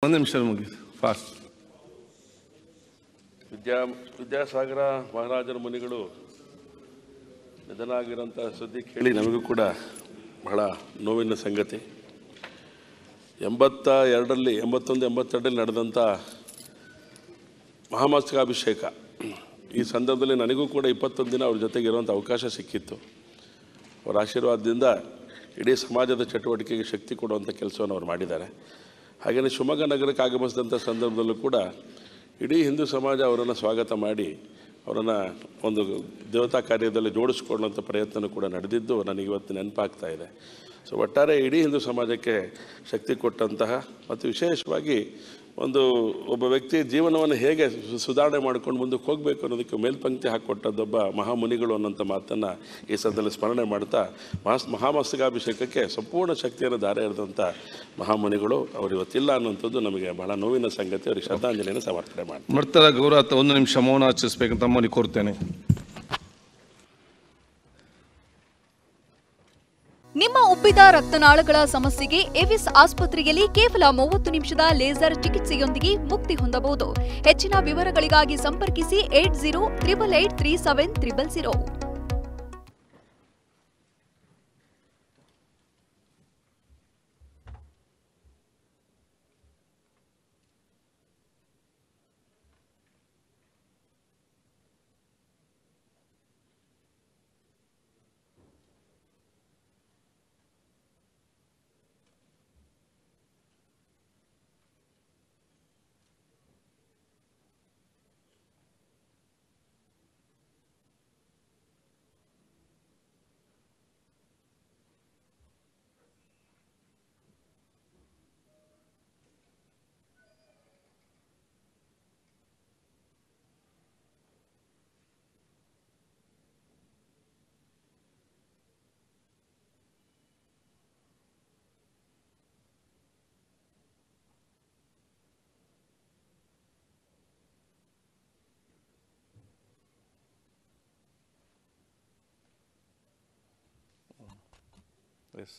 ಒಂದು ನಿಮಿಷ ಮುಗಿದು ಫಾಸ್ಟ್. ವಿದ್ಯಾಸಾಗರ ಮಹಾರಾಜರ ಮುನಿಗಳು ನಿಧನ ಆಗಿರೋಂಥ ಸುದ್ದಿ ಕೇಳಿ ನಮಗೂ ಕೂಡ ಬಹಳ ನೋವಿನ ಸಂಗತಿ. 81-82 ನಡೆದಂಥ ಮಹಾಮಸ್ತಕಾಭಿಷೇಕ ಈ ಸಂದರ್ಭದಲ್ಲಿ ನನಗೂ ಕೂಡ 21 ದಿನ ಅವ್ರ ಜೊತೆಗೆ ಇರುವಂಥ ಅವಕಾಶ ಸಿಕ್ಕಿತ್ತು. ಅವರ ಆಶೀರ್ವಾದದಿಂದ ಇಡೀ ಸಮಾಜದ ಚಟುವಟಿಕೆಗೆ ಶಕ್ತಿ ಕೊಡುವಂಥ ಕೆಲಸವನ್ನು ಅವ್ರು ಮಾಡಿದ್ದಾರೆ. ಹಾಗೆಯೇ ಶಿವಮೊಗ್ಗ ನಗರಕ್ಕೆ ಆಗಮಿಸಿದಂಥ ಸಂದರ್ಭದಲ್ಲೂ ಕೂಡ ಇಡೀ ಹಿಂದೂ ಸಮಾಜ ಅವರನ್ನು ಸ್ವಾಗತ ಮಾಡಿ ಅವರನ್ನು ಒಂದು ದೇವತಾ ಕಾರ್ಯದಲ್ಲಿ ಜೋಡಿಸ್ಕೊಳ್ಳುವಂಥ ಪ್ರಯತ್ನ ಕೂಡ ನಡೆದಿದ್ದು ನನಗೆ ಇವತ್ತು ನೆನಪಾಗ್ತಾ ಇದೆ. ಸೊ ಒಟ್ಟಾರೆ ಇಡೀ ಹಿಂದೂ ಸಮಾಜಕ್ಕೆ ಶಕ್ತಿ ಕೊಟ್ಟಂತಹ ಮತ್ತು ವಿಶೇಷವಾಗಿ ಒಬ್ಬ ವ್ಯಕ್ತಿ ಜೀವನವನ್ನು ಹೇಗೆ ಸುಧಾರಣೆ ಮಾಡ್ಕೊಂಡು ಮುಂದಕ್ಕೆ ಹೋಗಬೇಕು ಅನ್ನೋದಕ್ಕೆ ಮೇಲ್ಪಂಕ್ತಿ ಹಾಕಿಕೊಟ್ಟದ್ದೊಬ್ಬ ಮಹಾಮುನಿಗಳು ಅನ್ನೋಂಥ ಮಾತನ್ನು ಈ ಸದ್ಯದಲ್ಲಿ ಸ್ಮರಣೆ ಮಾಡ್ತಾ ಮಹಾಮಸ್ತಕಾಭಿಷೇಕಕ್ಕೆ ಸಂಪೂರ್ಣ ಶಕ್ತಿಯನ್ನು ಧಾರೆ ಎರೆದಂಥ ಮಹಾಮುನಿಗಳು ಅವರು ಇವತ್ತಿಲ್ಲ ಅನ್ನೋಂಥದ್ದು ನಮಗೆ ಬಹಳ ನೋವಿನ ಸಂಗತಿ. ಅವರಿಗೆ ಶ್ರದ್ಧಾಂಜಲಿಯನ್ನು ಸಮರ್ಪಣೆ ಮಾಡ್ತಾರೆ. ಮೃತರ ಗೌರವಾರ್ಥ 1 ನಿಮಿಷ ಮೌನ ಆಚರಿಸಬೇಕಂತ ತಮ್ಮಲ್ಲಿ ಕೋರ್ತೇನೆ. ನಿಮ್ಮ ಉಬ್ಬಿದ ರಕ್ತನಾಳಗಳ ಸಮಸ್ಯೆಗೆ ಎವಿಸ್ ಆಸ್ಪತ್ರೆಯಲ್ಲಿ ಕೇವಲ 30 ನಿಮಿಷದ ಲೇಸರ್ ಚಿಕಿತ್ಸೆಯೊಂದಿಗೆ ಮುಕ್ತಿ ಹೊಂದಬಹುದು. ಹೆಚ್ಚಿನ ವಿವರಗಳಿಗಾಗಿ ಸಂಪರ್ಕಿಸಿ 8088837300. Yes.